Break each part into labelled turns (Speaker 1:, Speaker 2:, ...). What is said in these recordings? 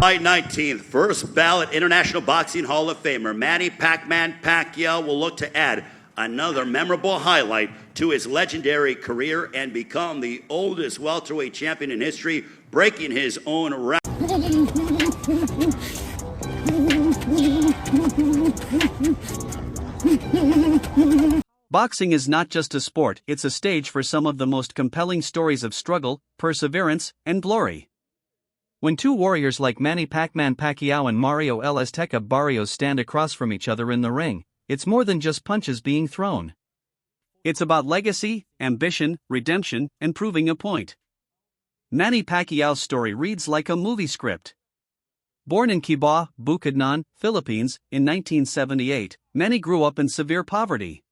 Speaker 1: July 19th, first ballot International Boxing Hall of Famer Manny Pacquiao will look to add another memorable highlight to his legendary career and become the oldest welterweight champion in history, breaking his own record.
Speaker 2: Boxing is not just a sport, it's a stage for some of the most compelling stories of struggle, perseverance, and glory. When two warriors like Manny Pacquiao and Mario Barrios stand across from each other in the ring, it's more than just punches being thrown. It's about legacy, ambition, redemption, and proving a point. Manny Pacquiao's story reads like a movie script. Born in Kibo, Bukidnon, Philippines, in 1978, Manny grew up in severe poverty.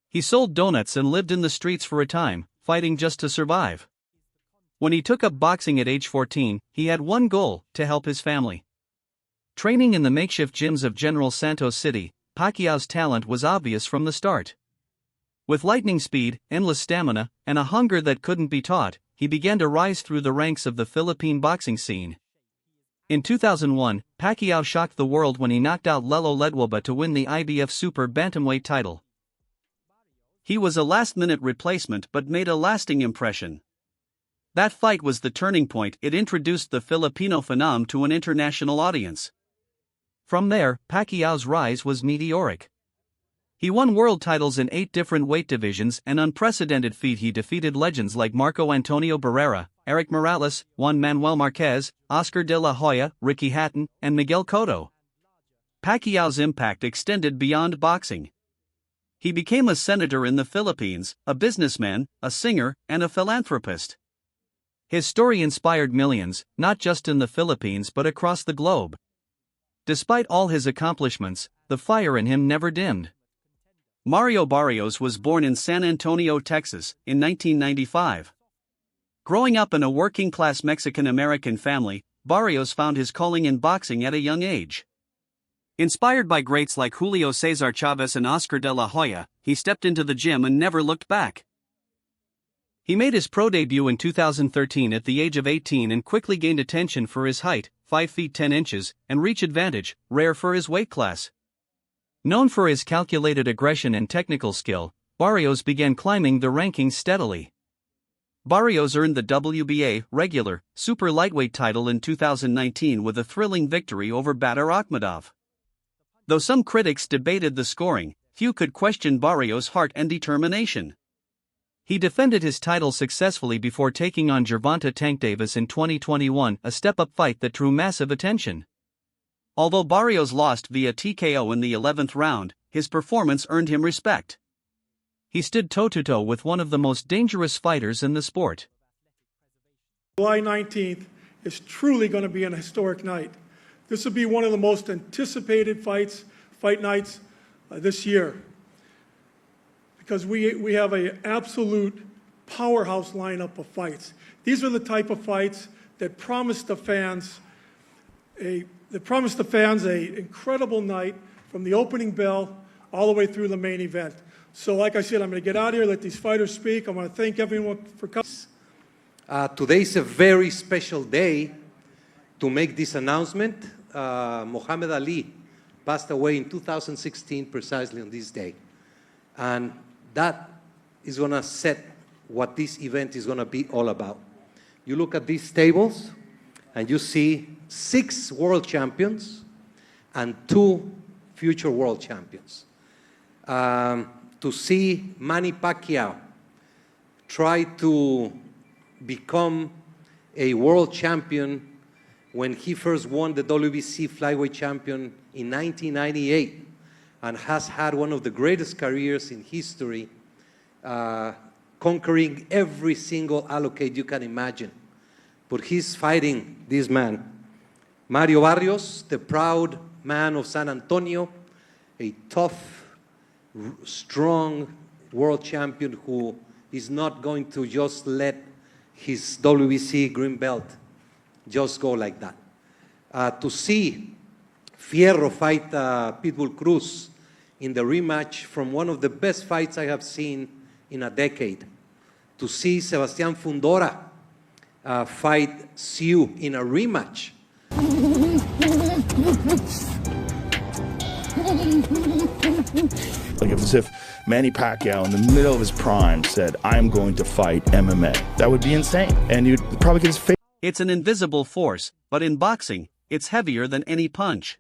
Speaker 2: He sold donuts and lived in the streets for a time, fighting just to survive. When he took up boxing at age 14, he had one goal: to help his family. Training in the makeshift gyms of General Santos City, Pacquiao's talent was obvious from the start. With lightning speed, endless stamina, and a hunger that couldn't be taught, he began to rise through the ranks of the Philippine boxing scene. In 2001, Pacquiao shocked the world when he knocked out Lelo Ledwaba to win the IBF Super Bantamweight title. He was a last-minute replacement but made a lasting impression. That fight was the turning point. It introduced the Filipino phenom to an international audience. From there, Pacquiao's rise was meteoric. He won world titles in 8 different weight divisions, an unprecedented feat. He defeated legends like Marco Antonio Barrera, Eric Morales, Juan Manuel Marquez, Oscar de la Hoya, Ricky Hatton, and Miguel Cotto. Pacquiao's impact extended beyond boxing. He became a senator in the Philippines, a businessman, a singer, and a philanthropist. His story inspired millions, not just in the Philippines but across the globe. Despite all his accomplishments, the fire in him never dimmed. Mario Barrios was born in San Antonio, Texas, in 1995. Growing up in a working-class Mexican-American family, Barrios found his calling in boxing at a young age. Inspired by greats like Julio Cesar Chavez and Oscar de la Hoya, he stepped into the gym and never looked back. He made his pro debut in 2013 at the age of 18 and quickly gained attention for his height, 5 feet 10 inches, and reach advantage, rare for his weight class. Known for his calculated aggression and technical skill, Barrios began climbing the rankings steadily. Barrios earned the WBA regular, super lightweight title in 2019 with a thrilling victory over Badr Akhmedov. Though some critics debated the scoring, few could question Barrios' heart and determination. He defended his title successfully before taking on Gervonta Tank Davis in 2021, a step-up fight that drew massive attention. Although Barrios lost via TKO in the 11th round, his performance earned him respect. He stood toe-to-toe with one of the most dangerous fighters in the sport.
Speaker 3: July 19th is truly going to be an historic night. This will be one of the most anticipated fight nights this year, because we have an absolute powerhouse lineup of fights. These are the type of fights that promise the fans an incredible night from the opening bell all the way through the main event. So like I said, I'm going to get out of here, let these fighters speak. I want to thank everyone for coming.
Speaker 4: Today is a very special day to make this announcement. Muhammad Ali passed away in 2016 precisely on this day. And that is going to set what this event is going to be all about. You look at these tables and you see 6 world champions and 2 future world champions. To see Manny Pacquiao try to become a world champion when he first won the WBC flyweight champion in 1998 and has had one of the greatest careers in history, conquering every single allocate you can imagine. But he's fighting this man, Mario Barrios, the proud man of San Antonio, a tough, strong world champion who is not going to just let his WBC green belt just go like that. To see Fierro fight Pitbull Cruz in the rematch from one of the best fights I have seen in a decade. To see Sebastián Fundora fight Siu in a rematch
Speaker 5: Like as if Manny Pacquiao in the middle of his prime said, I'm going to fight MMA. That would be insane. And you'd probably get his face.
Speaker 2: It's an invisible force, but in boxing, it's heavier than any punch.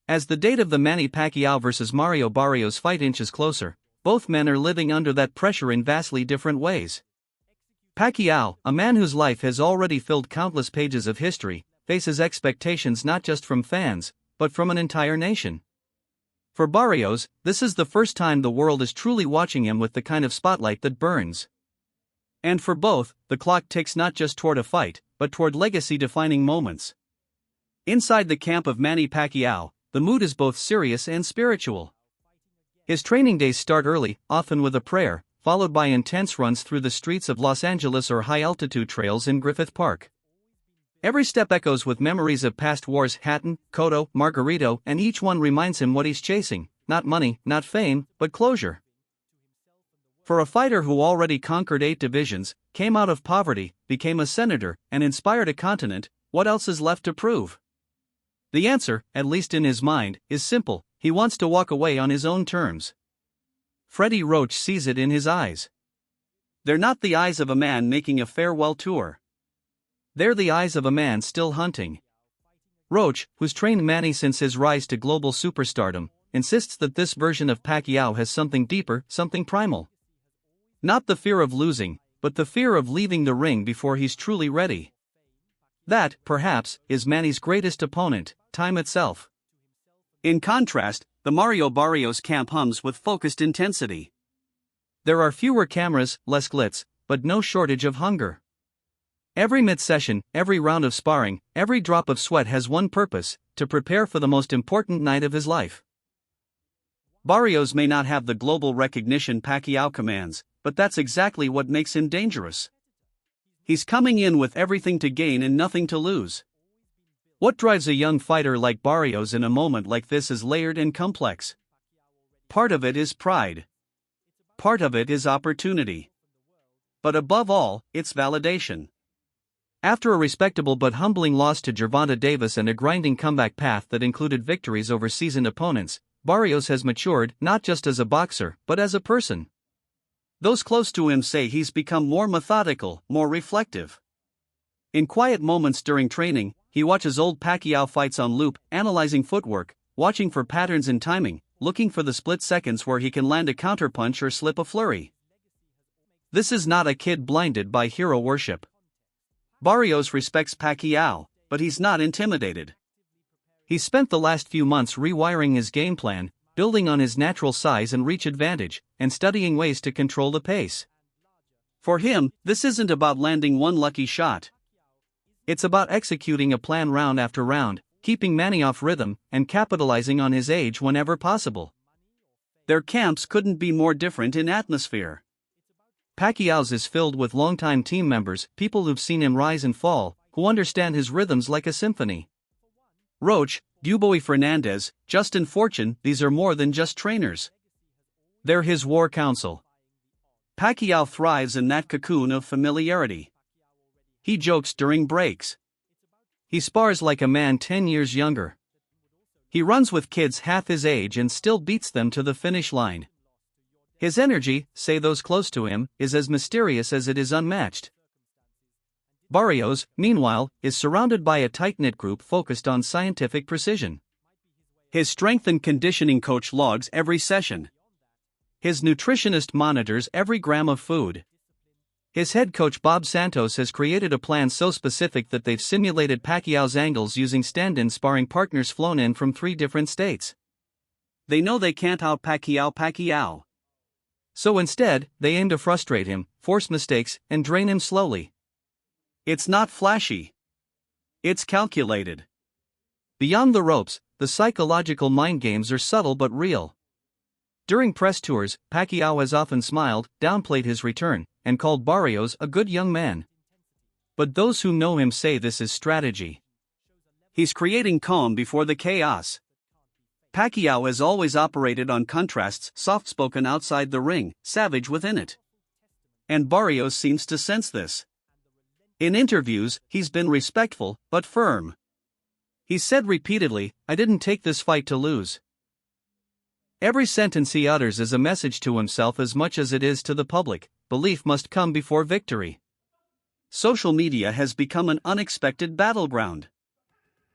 Speaker 2: As the date of the Manny Pacquiao vs. Mario Barrios fight inches closer, both men are living under that pressure in vastly different ways. Pacquiao, a man whose life has already filled countless pages of history, faces expectations not just from fans, but from an entire nation. For Barrios, this is the first time the world is truly watching him with the kind of spotlight that burns. And for both, the clock ticks not just toward a fight, but toward legacy-defining moments. Inside the camp of Manny Pacquiao, the mood is both serious and spiritual. His training days start early, often with a prayer, followed by intense runs through the streets of Los Angeles or high-altitude trails in Griffith Park. Every step echoes with memories of past wars: Hatton, Cotto, Margarito, and each one reminds him what he's chasing: not money, not fame, but closure. For a fighter who already conquered 8 divisions, came out of poverty, became a senator, and inspired a continent, what else is left to prove? The answer, at least in his mind, is simple: he wants to walk away on his own terms. Freddie Roach sees it in his eyes. They're not the eyes of a man making a farewell tour. They're the eyes of a man still hunting. Roach, who's trained Manny since his rise to global superstardom, insists that this version of Pacquiao has something deeper, something primal. Not the fear of losing, but the fear of leaving the ring before he's truly ready. That, perhaps, is Manny's greatest opponent, time itself. In contrast, the Mario Barrios camp hums with focused intensity. There are fewer cameras, less glitz, but no shortage of hunger. Every mid-session, every round of sparring, every drop of sweat has one purpose: to prepare for the most important night of his life. Barrios may not have the global recognition Pacquiao commands, but that's exactly what makes him dangerous. He's coming in with everything to gain and nothing to lose. What drives a young fighter like Barrios in a moment like this is layered and complex. Part of it is pride. Part of it is opportunity. But above all, it's validation. After a respectable but humbling loss to Gervonta Davis and a grinding comeback path that included victories over seasoned opponents, Barrios has matured not just as a boxer, but as a person. Those close to him say he's become more methodical, more reflective. In quiet moments during training, he watches old Pacquiao fights on loop, analyzing footwork, watching for patterns in timing, looking for the split seconds where he can land a counterpunch or slip a flurry. This is not a kid blinded by hero worship. Barrios respects Pacquiao, but he's not intimidated. He's spent the last few months rewiring his game plan, building on his natural size and reach advantage, and studying ways to control the pace. For him, this isn't about landing one lucky shot. It's about executing a plan round after round, keeping Manny off rhythm, and capitalizing on his age whenever possible. Their camps couldn't be more different in atmosphere. Pacquiao's is filled with longtime team members, people who've seen him rise and fall, who understand his rhythms like a symphony. Roach, Dubois Fernandez, Justin Fortune, these are more than just trainers. They're his war council. Pacquiao thrives in that cocoon of familiarity. He jokes during breaks. He spars like a man 10 years younger. He runs with kids half his age and still beats them to the finish line. His energy, say those close to him, is as mysterious as it is unmatched. Barrios, meanwhile, is surrounded by a tight-knit group focused on scientific precision. His strength and conditioning coach logs every session. His nutritionist monitors every gram of food. His head coach Bob Santos has created a plan so specific that they've simulated Pacquiao's angles using stand-in sparring partners flown in from 3 different states. They know they can't out-Pacquiao. So instead, they aim to frustrate him, force mistakes, and drain him slowly. It's not flashy. It's calculated. Beyond the ropes, the psychological mind games are subtle but real. During press tours, Pacquiao has often smiled, downplayed his return, and called Barrios a good young man. But those who know him say this is strategy. He's creating calm before the chaos. Pacquiao has always operated on contrasts, soft-spoken outside the ring, savage within it. And Barrios seems to sense this. In interviews, he's been respectful, but firm. He said repeatedly, "I didn't take this fight to lose." Every sentence he utters is a message to himself as much as it is to the public. Belief must come before victory. Social media has become an unexpected battleground.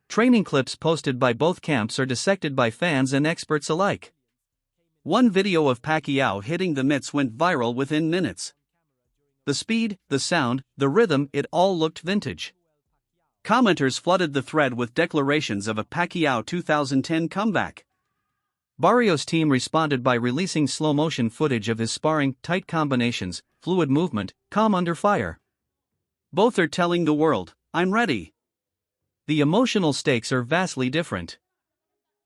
Speaker 2: Training clips posted by both camps are dissected by fans and experts alike. One video of Pacquiao hitting the mitts went viral within minutes. The speed, the sound, the rhythm, it all looked vintage. Commenters flooded the thread with declarations of a Pacquiao 2010 comeback. Barrios' team responded by releasing slow-motion footage of his sparring, tight combinations, fluid movement, calm under fire. Both are telling the world, "I'm ready." The emotional stakes are vastly different.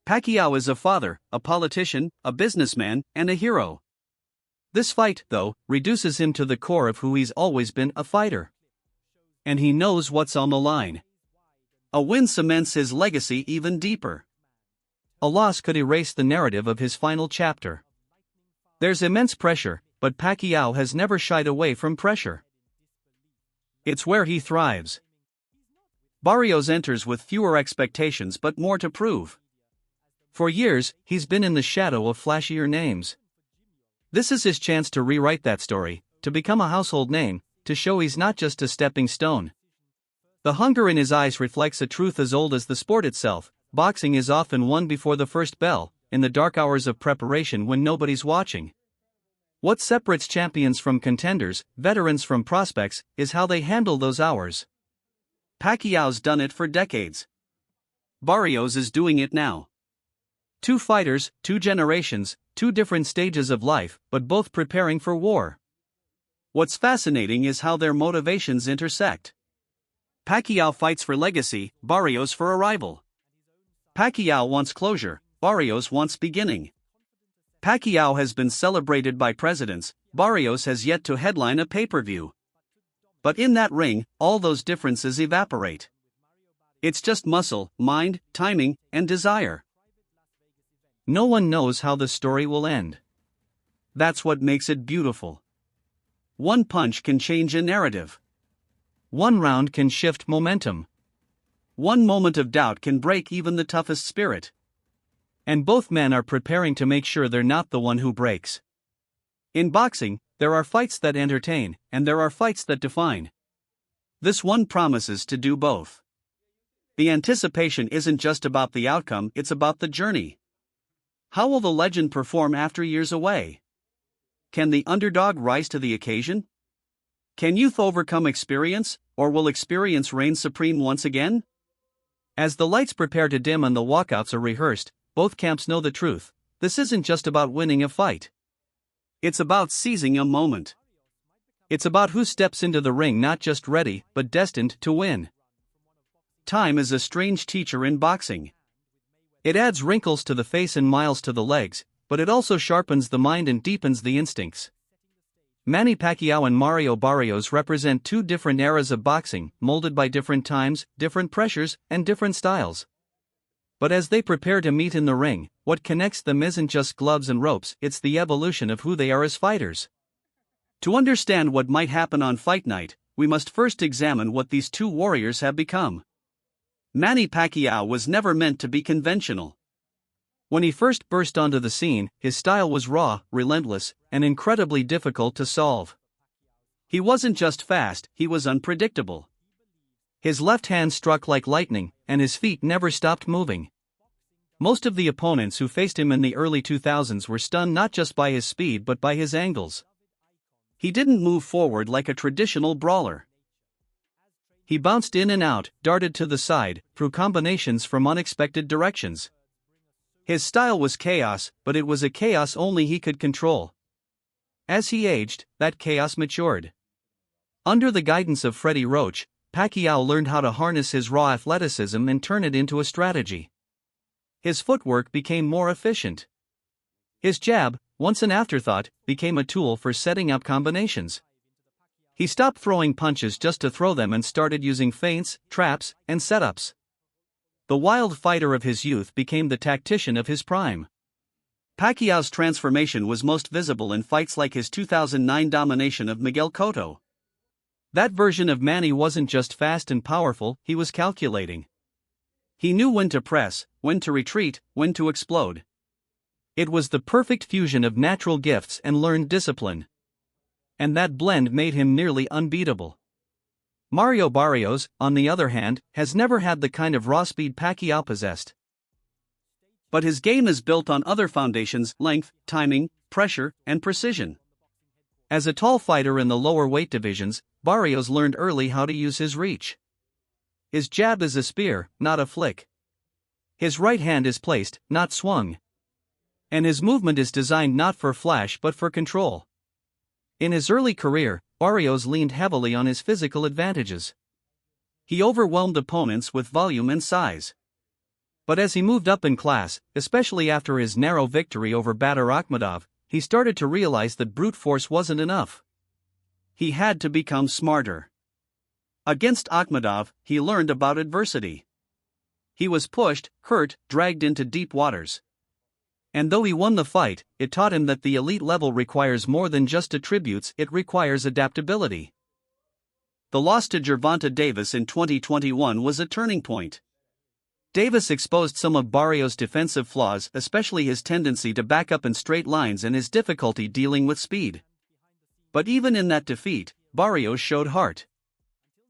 Speaker 2: Pacquiao is a father, a politician, a businessman, and a hero. This fight, though, reduces him to the core of who he's always been, a fighter. And he knows what's on the line. A win cements his legacy even deeper. A loss could erase the narrative of his final chapter. There's immense pressure, but Pacquiao has never shied away from pressure. It's where he thrives. Barrios enters with fewer expectations but more to prove. For years, he's been in the shadow of flashier names. This is his chance to rewrite that story, to become a household name, to show he's not just a stepping stone. The hunger in his eyes reflects a truth as old as the sport itself. Boxing is often won before the first bell, in the dark hours of preparation when nobody's watching. What separates champions from contenders, veterans from prospects, is how they handle those hours. Pacquiao's done it for decades. Barrios is doing it now. Two fighters, two generations, two different stages of life, but both preparing for war. What's fascinating is how their motivations intersect. Pacquiao fights for legacy, Barrios for a rival. Pacquiao wants closure, Barrios wants beginning. Pacquiao has been celebrated by presidents, Barrios has yet to headline a pay-per-view. But in that ring, all those differences evaporate. It's just muscle, mind, timing, and desire. No one knows how the story will end. That's what makes it beautiful. One punch can change a narrative. One round can shift momentum. One moment of doubt can break even the toughest spirit. And both men are preparing to make sure they're not the one who breaks. In boxing, there are fights that entertain, and there are fights that define. This one promises to do both. The anticipation isn't just about the outcome, it's about the journey. How will the legend perform after years away? Can the underdog rise to the occasion? Can youth overcome experience, or will experience reign supreme once again? As the lights prepare to dim and the walkouts are rehearsed, both camps know the truth. This isn't just about winning a fight. It's about seizing a moment. It's about who steps into the ring not just ready, but destined to win. Time is a strange teacher in boxing. It adds wrinkles to the face and miles to the legs, but it also sharpens the mind and deepens the instincts. Manny Pacquiao and Mario Barrios represent two different eras of boxing, molded by different times, different pressures, and different styles. But as they prepare to meet in the ring, what connects them isn't just gloves and ropes, it's the evolution of who they are as fighters. To understand what might happen on fight night, we must first examine what these two warriors have become. Manny Pacquiao was never meant to be conventional. When he first burst onto the scene, his style was raw, relentless, and incredibly difficult to solve. He wasn't just fast, he was unpredictable. His left hand struck like lightning, and his feet never stopped moving. Most of the opponents who faced him in the early 2000s were stunned not just by his speed but by his angles. He didn't move forward like a traditional brawler. He bounced in and out, darted to the side, threw combinations from unexpected directions. His style was chaos, but it was a chaos only he could control. As he aged, that chaos matured. Under the guidance of Freddie Roach, Pacquiao learned how to harness his raw athleticism and turn it into a strategy. His footwork became more efficient. His jab, once an afterthought, became a tool for setting up combinations. He stopped throwing punches just to throw them and started using feints, traps, and setups. The wild fighter of his youth became the tactician of his prime. Pacquiao's transformation was most visible in fights like his 2009 domination of Miguel Cotto. That version of Manny wasn't just fast and powerful, he was calculating. He knew when to press, when to retreat, when to explode. It was the perfect fusion of natural gifts and learned discipline. And that blend made him nearly unbeatable. Mario Barrios, on the other hand, has never had the kind of raw speed Pacquiao possessed. But his game is built on other foundations: length, timing, pressure, and precision. As a tall fighter in the lower weight divisions, Barrios learned early how to use his reach. His jab is a spear, not a flick. His right hand is placed, not swung. And his movement is designed not for flash but for control. In his early career, Barrios leaned heavily on his physical advantages. He overwhelmed opponents with volume and size. But as he moved up in class, especially after his narrow victory over Badr Akhmadov, he started to realize that brute force wasn't enough. He had to become smarter. Against Akhmadov, he learned about adversity. He was pushed, hurt, dragged into deep waters. And though he won the fight, it taught him that the elite level requires more than just attributes, it requires adaptability. The loss to Gervonta Davis in 2021 was a turning point. Davis exposed some of Barrios' defensive flaws, especially his tendency to back up in straight lines and his difficulty dealing with speed. But even in that defeat, Barrios showed heart.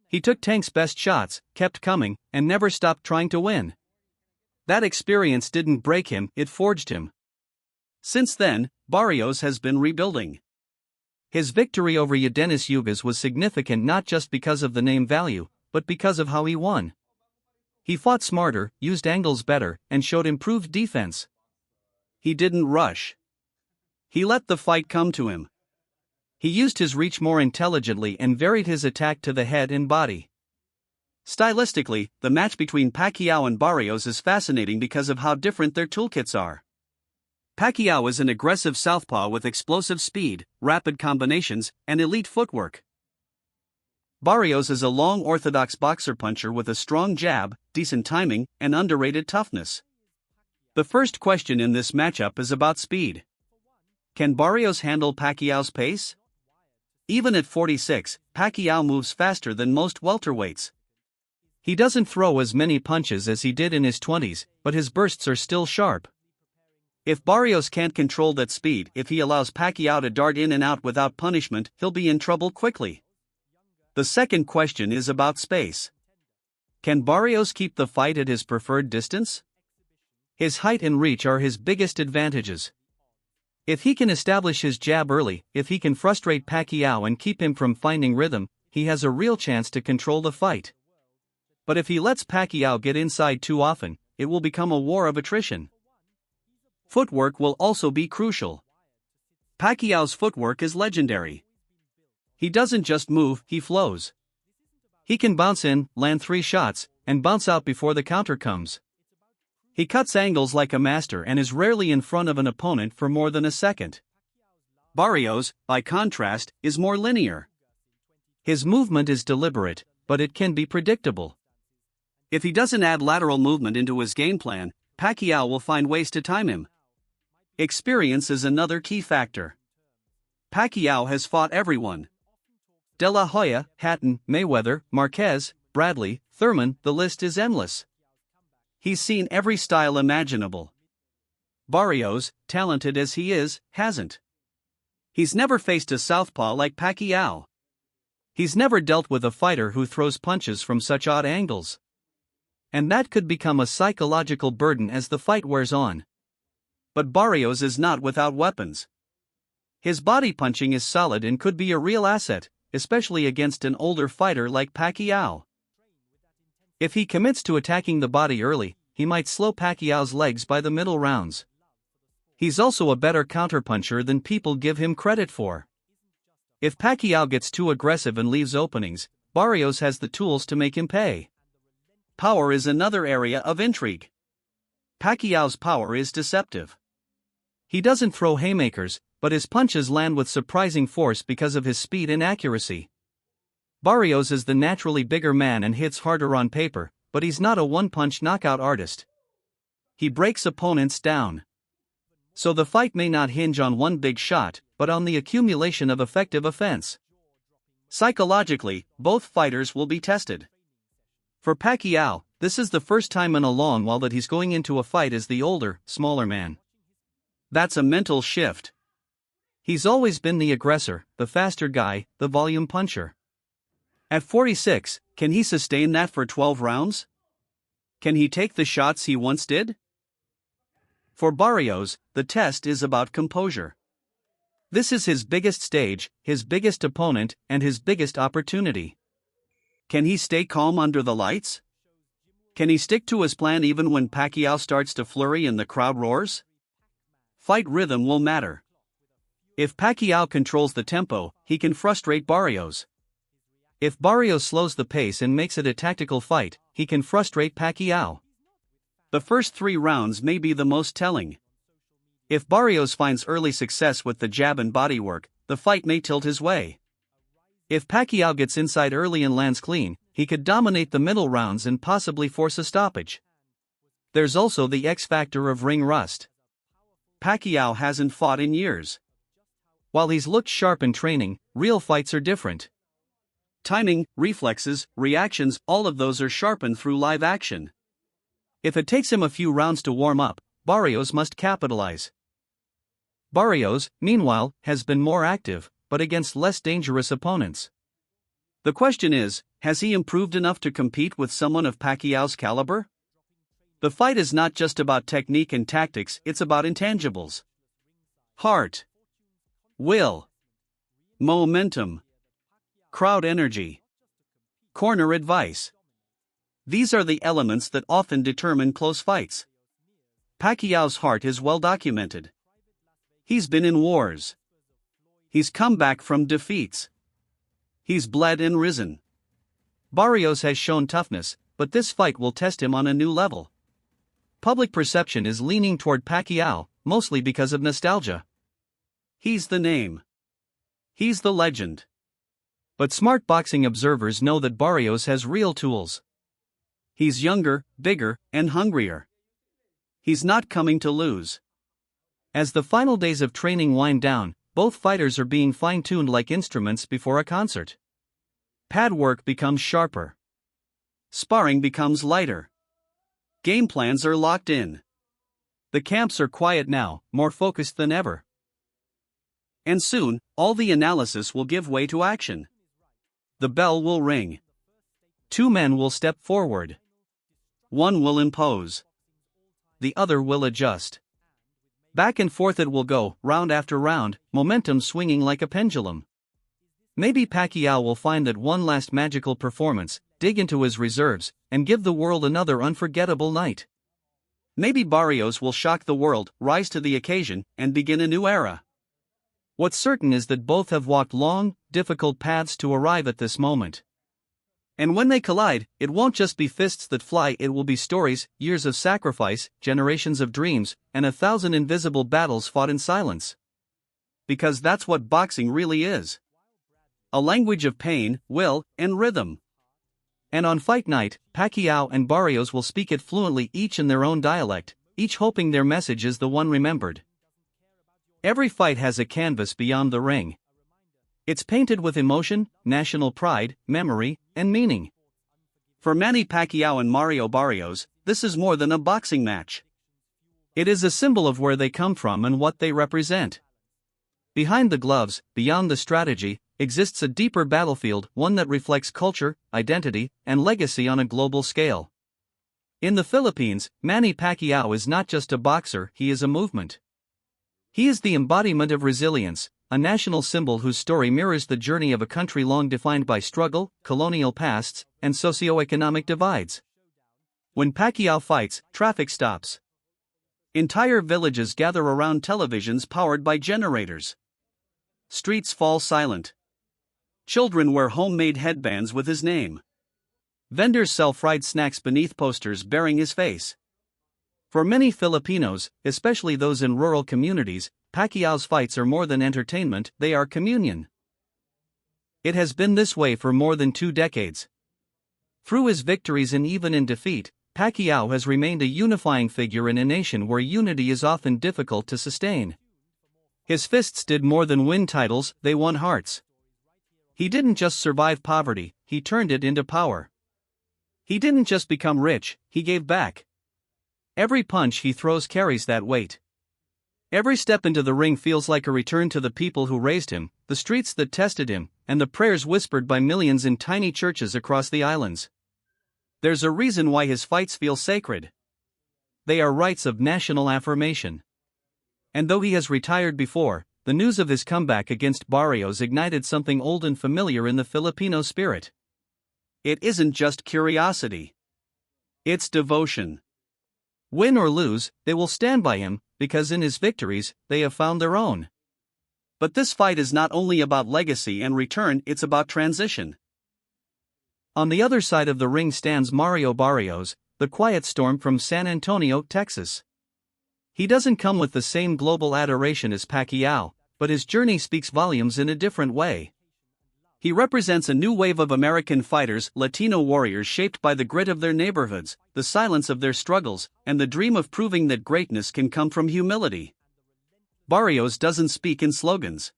Speaker 2: He took Tank's best shots, kept coming, and never stopped trying to win. That experience didn't break him, it forged him. Since then, Barrios has been rebuilding. His victory over Yadenis Yugas was significant not just because of the name value, but because of how he won. He fought smarter, used angles better, and showed improved defense. He didn't rush. He let the fight come to him. He used his reach more intelligently and varied his attack to the head and body. Stylistically, the match between Pacquiao and Barrios is fascinating because of how different their toolkits are. Pacquiao is an aggressive southpaw with explosive speed, rapid combinations, and elite footwork. Barrios is a long orthodox boxer puncher with a strong jab, decent timing, and underrated toughness. The first question in this matchup is about speed. Can Barrios handle Pacquiao's pace? Even at 46, Pacquiao moves faster than most welterweights. He doesn't throw as many punches as he did in his 20s, but his bursts are still sharp. If Barrios can't control that speed, if he allows Pacquiao to dart in and out without punishment, he'll be in trouble quickly. The second question is about space. Can Barrios keep the fight at his preferred distance? His height and reach are his biggest advantages. If he can establish his jab early, if he can frustrate Pacquiao and keep him from finding rhythm, he has a real chance to control the fight. But if he lets Pacquiao get inside too often, it will become a war of attrition. Footwork will also be crucial. Pacquiao's footwork is legendary. He doesn't just move, he flows. He can bounce in, land 3 shots, and bounce out before the counter comes. He cuts angles like a master and is rarely in front of an opponent for more than a second. Barrios, by contrast, is more linear. His movement is deliberate, but it can be predictable. If he doesn't add lateral movement into his game plan, Pacquiao will find ways to time him. Experience is another key factor. Pacquiao has fought everyone. De La Hoya, Hatton, Mayweather, Marquez, Bradley, Thurman, the list is endless. He's seen every style imaginable. Barrios, talented as he is, hasn't. He's never faced a southpaw like Pacquiao. He's never dealt with a fighter who throws punches from such odd angles. And that could become a psychological burden as the fight wears on. But Barrios is not without weapons. His body punching is solid and could be a real asset, especially against an older fighter like Pacquiao. If he commits to attacking the body early, he might slow Pacquiao's legs by the middle rounds. He's also a better counterpuncher than people give him credit for. If Pacquiao gets too aggressive and leaves openings, Barrios has the tools to make him pay. Power is another area of intrigue. Pacquiao's power is deceptive. He doesn't throw haymakers, but his punches land with surprising force because of his speed and accuracy. Barrios is the naturally bigger man and hits harder on paper, but he's not a one-punch knockout artist. He breaks opponents down. So the fight may not hinge on one big shot, but on the accumulation of effective offense. Psychologically, both fighters will be tested. For Pacquiao, this is the first time in a long while that he's going into a fight as the older, smaller man. That's a mental shift. He's always been the aggressor, the faster guy, the volume puncher. At 46, can he sustain that for 12 rounds? Can he take the shots he once did? For Barrios, the test is about composure. This is his biggest stage, his biggest opponent, and his biggest opportunity. Can he stay calm under the lights? Can he stick to his plan even when Pacquiao starts to flurry and the crowd roars? Fight rhythm will matter. If Pacquiao controls the tempo, he can frustrate Barrios. If Barrios slows the pace and makes it a tactical fight, he can frustrate Pacquiao. The first 3 rounds may be the most telling. If Barrios finds early success with the jab and body work, the fight may tilt his way. If Pacquiao gets inside early and lands clean, he could dominate the middle rounds and possibly force a stoppage. There's also the X factor of ring rust. Pacquiao hasn't fought in years. While he's looked sharp in training, real fights are different. Timing, reflexes, reactions, all of those are sharpened through live action. If it takes him a few rounds to warm up, Barrios must capitalize. Barrios, meanwhile, has been more active, but against less dangerous opponents. The question is, has he improved enough to compete with someone of Pacquiao's caliber? The fight is not just about technique and tactics, it's about intangibles. Heart. Will. Momentum. Crowd energy. Corner advice. These are the elements that often determine close fights. Pacquiao's heart is well documented. He's been in wars. He's come back from defeats. He's bled and risen. Barrios has shown toughness, but this fight will test him on a new level. Public perception is leaning toward Pacquiao, mostly because of nostalgia. He's the name. He's the legend. But smart boxing observers know that Barrios has real tools. He's younger, bigger, and hungrier. He's not coming to lose. As the final days of training wind down, both fighters are being fine-tuned like instruments before a concert. Pad work becomes sharper. Sparring becomes lighter. Game plans are locked in. The camps are quiet now, more focused than ever. And soon, all the analysis will give way to action. The bell will ring. 2 men will step forward. One will impose. The other will adjust. Back and forth it will go, round after round, momentum swinging like a pendulum. Maybe Pacquiao will find that one last magical performance, dig into his reserves, and give the world another unforgettable night. Maybe Barrios will shock the world, rise to the occasion, and begin a new era. What's certain is that both have walked long, difficult paths to arrive at this moment. And when they collide, it won't just be fists that fly, it will be stories, years of sacrifice, generations of dreams, and 1,000 invisible battles fought in silence. Because that's what boxing really is. A language of pain, will, and rhythm. And on fight night, Pacquiao and Barrios will speak it fluently, each in their own dialect, each hoping their message is the one remembered. Every fight has a canvas beyond the ring. It's painted with emotion, national pride, memory, and meaning. For Manny Pacquiao and Mario Barrios, this is more than a boxing match. It is a symbol of where they come from and what they represent. Behind the gloves, beyond the strategy, exists a deeper battlefield, one that reflects culture, identity, and legacy on a global scale. In the Philippines, Manny Pacquiao is not just a boxer, he is a movement. He is the embodiment of resilience, a national symbol whose story mirrors the journey of a country long defined by struggle, colonial pasts, and socioeconomic divides. When Pacquiao fights, traffic stops. Entire villages gather around televisions powered by generators. Streets fall silent. Children wear homemade headbands with his name. Vendors sell fried snacks beneath posters bearing his face. For many Filipinos, especially those in rural communities, Pacquiao's fights are more than entertainment, they are communion. It has been this way for more than 2 decades. Through his victories and even in defeat, Pacquiao has remained a unifying figure in a nation where unity is often difficult to sustain. His fists did more than win titles, they won hearts. He didn't just survive poverty, he turned it into power. He didn't just become rich, he gave back. Every punch he throws carries that weight. Every step into the ring feels like a return to the people who raised him, the streets that tested him, and the prayers whispered by millions in tiny churches across the islands. There's a reason why his fights feel sacred. They are rites of national affirmation. And though he has retired before, the news of his comeback against Barrios ignited something old and familiar in the Filipino spirit. It isn't just curiosity. It's devotion. Win or lose, they will stand by him, because in his victories, they have found their own. But this fight is not only about legacy and return, it's about transition. On the other side of the ring stands Mario Barrios, the quiet storm from San Antonio, Texas. He doesn't come with the same global adoration as Pacquiao, but his journey speaks volumes in a different way. He represents a new wave of American fighters, Latino warriors shaped by the grit of their neighborhoods, the silence of their struggles, and the dream of proving that greatness can come from humility. Barrios doesn't speak in slogans.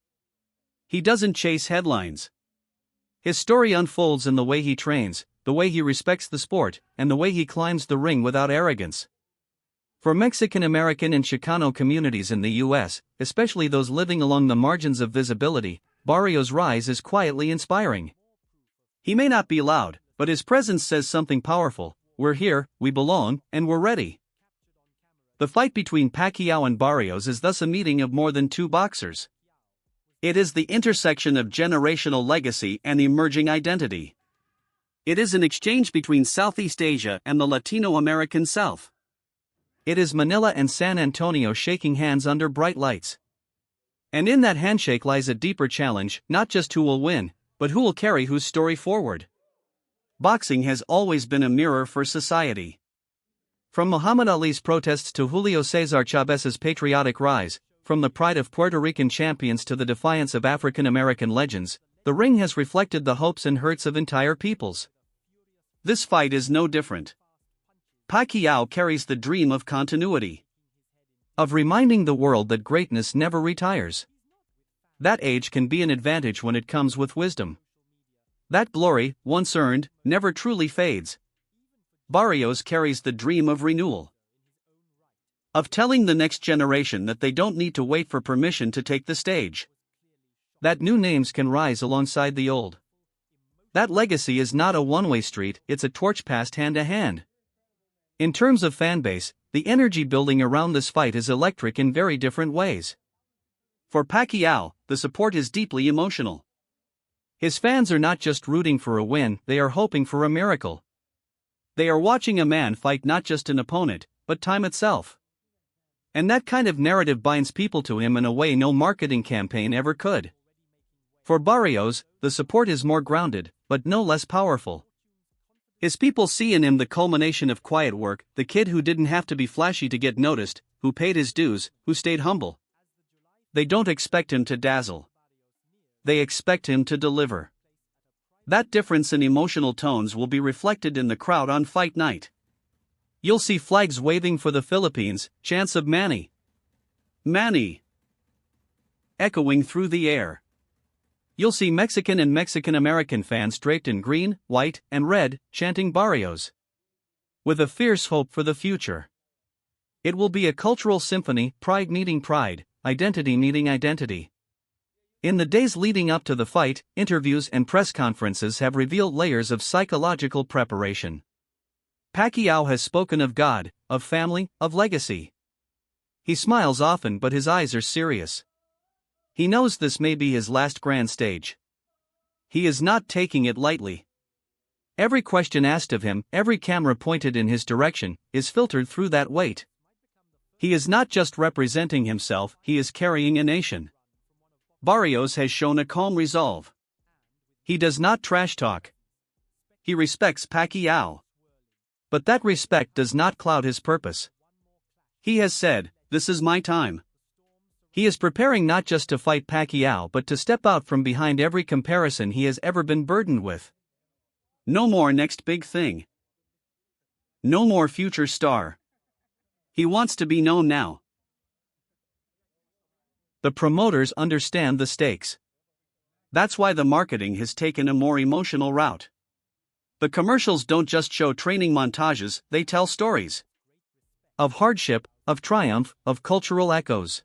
Speaker 2: He doesn't chase headlines. His story unfolds in the way he trains, the way he respects the sport, and the way he climbs the ring without arrogance. For Mexican American and Chicano communities in the U.S., especially those living along the margins of visibility, Barrios' rise is quietly inspiring. He may not be loud, but his presence says something powerful: we're here, we belong, and we're ready. The fight between Pacquiao and Barrios is thus a meeting of more than two boxers. It is the intersection of generational legacy and emerging identity. It is an exchange between Southeast Asia and the Latino American South. It is Manila and San Antonio shaking hands under bright lights. And in that handshake lies a deeper challenge: not just who will win, but who will carry whose story forward. Boxing has always been a mirror for society. From Muhammad Ali's protests to Julio Cesar Chavez's patriotic rise, from the pride of Puerto Rican champions to the defiance of African American legends, the ring has reflected the hopes and hurts of entire peoples. This fight is no different. Pacquiao carries the dream of continuity, of reminding the world that greatness never retires. That age can be an advantage when it comes with wisdom. That glory, once earned, never truly fades. Barrios carries the dream of renewal, of telling the next generation that they don't need to wait for permission to take the stage. That new names can rise alongside the old. That legacy is not a one-way street, it's a torch passed hand to hand. In terms of fanbase, the energy building around this fight is electric in very different ways. For Pacquiao, the support is deeply emotional. His fans are not just rooting for a win, they are hoping for a miracle. They are watching a man fight not just an opponent, but time itself. And that kind of narrative binds people to him in a way no marketing campaign ever could. For Barrios, the support is more grounded, but no less powerful. His people see in him the culmination of quiet work, the kid who didn't have to be flashy to get noticed, who paid his dues, who stayed humble. They don't expect him to dazzle. They expect him to deliver. That difference in emotional tones will be reflected in the crowd on fight night. You'll see flags waving for the Philippines, chants of Manny, Manny, echoing through the air. You'll see Mexican and Mexican-American fans draped in green, white, and red, chanting Barrios, with a fierce hope for the future. It will be a cultural symphony, pride meeting pride, identity meeting identity. In the days leading up to the fight, interviews and press conferences have revealed layers of psychological preparation. Pacquiao has spoken of God, of family, of legacy. He smiles often, but his eyes are serious. He knows this may be his last grand stage. He is not taking it lightly. Every question asked of him, every camera pointed in his direction, is filtered through that weight. He is not just representing himself, he is carrying a nation. Barrios has shown a calm resolve. He does not trash talk. He respects Pacquiao. But that respect does not cloud his purpose. He has said, "This is my time." He is preparing not just to fight Pacquiao but to step out from behind every comparison he has ever been burdened with. No more next big thing. No more future star. He wants to be known now. The promoters understand the stakes. That's why the marketing has taken a more emotional route. The commercials don't just show training montages, they tell stories of hardship, of triumph, of cultural echoes.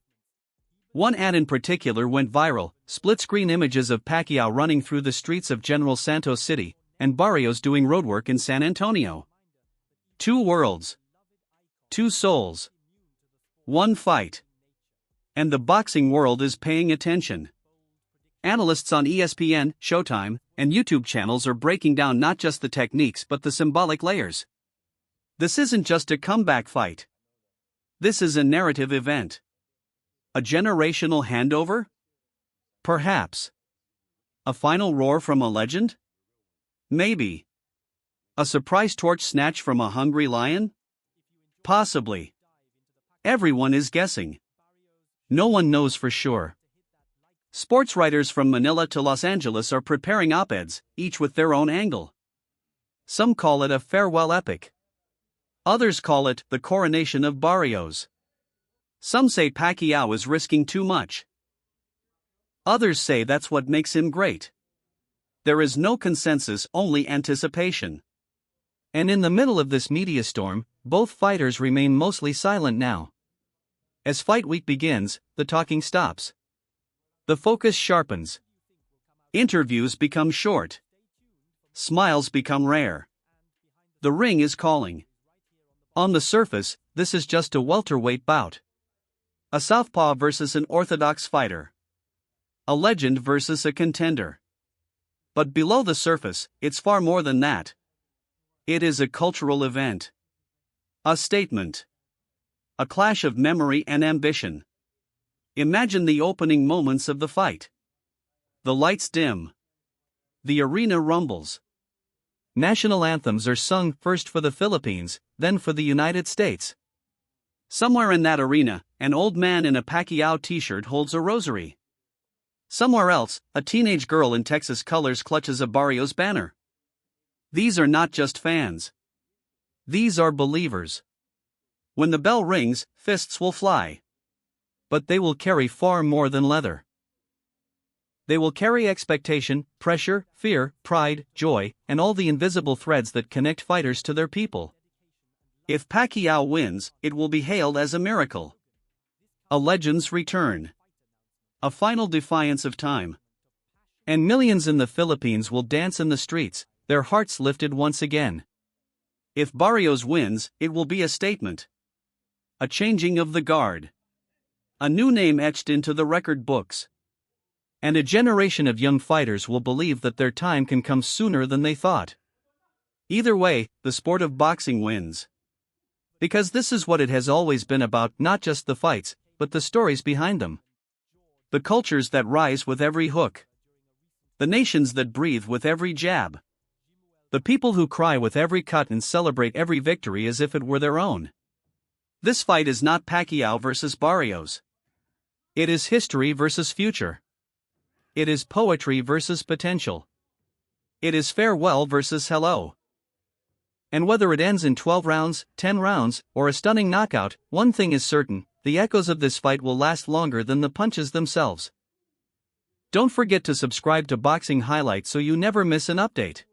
Speaker 2: One ad in particular went viral, split-screen images of Pacquiao running through the streets of General Santos City, and Barrios doing roadwork in San Antonio. Two worlds. Two souls. One fight. And the boxing world is paying attention. Analysts on ESPN, Showtime, and YouTube channels are breaking down not just the techniques but the symbolic layers. This isn't just a comeback fight. This is a narrative event. A generational handover? Perhaps. A final roar from a legend? Maybe. A surprise torch snatch from a hungry lion? Possibly. Everyone is guessing. No one knows for sure. Sports writers from Manila to Los Angeles are preparing op-eds, each with their own angle. Some call it a farewell epic. Others call it the coronation of Barrios. Some say Pacquiao is risking too much. Others say that's what makes him great. There is no consensus, only anticipation. And in the middle of this media storm, both fighters remain mostly silent now. As fight week begins, the talking stops. The focus sharpens. Interviews become short. Smiles become rare. The ring is calling. On the surface, this is just a welterweight bout. A southpaw versus an orthodox fighter. A legend versus a contender. But below the surface, it's far more than that. It is a cultural event. A statement. A clash of memory and ambition. Imagine the opening moments of the fight. The lights dim. The arena rumbles. National anthems are sung first for the Philippines, then for the United States. Somewhere in that arena, an old man in a Pacquiao t-shirt holds a rosary. Somewhere else, a teenage girl in Texas colors clutches a Barrios banner. These are not just fans. These are believers. When the bell rings, fists will fly. But they will carry far more than leather. They will carry expectation, pressure, fear, pride, joy, and all the invisible threads that connect fighters to their people. If Pacquiao wins, it will be hailed as a miracle. A legend's return. A final defiance of time. And millions in the Philippines will dance in the streets, their hearts lifted once again. If Barrios wins, it will be a statement. A changing of the guard. A new name etched into the record books. And a generation of young fighters will believe that their time can come sooner than they thought. Either way, the sport of boxing wins. Because this is what it has always been about, not just the fights, but the stories behind them. The cultures that rise with every hook. The nations that breathe with every jab. The people who cry with every cut and celebrate every victory as if it were their own. This fight is not Pacquiao versus Barrios. It is history versus future. It is poetry versus potential. It is farewell versus hello. And whether it ends in 12 rounds, 10 rounds, or a stunning knockout, one thing is certain, the echoes of this fight will last longer than the punches themselves. Don't forget to subscribe to Boxing Highlights so you never miss an update.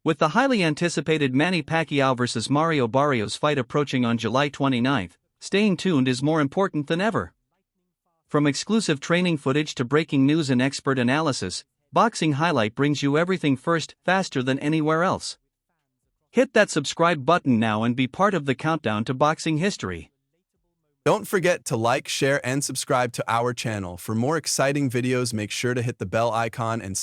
Speaker 2: With the highly anticipated Manny Pacquiao vs. Mario Barrios fight approaching on July 29, staying tuned is more important than ever. From exclusive training footage to breaking news and expert analysis, Boxing Highlight brings you everything first, faster than anywhere else. Hit that subscribe button now and be part of the countdown to boxing history.
Speaker 6: Don't forget to like, share, and subscribe to our channel. For more exciting videos, make sure to hit the bell icon and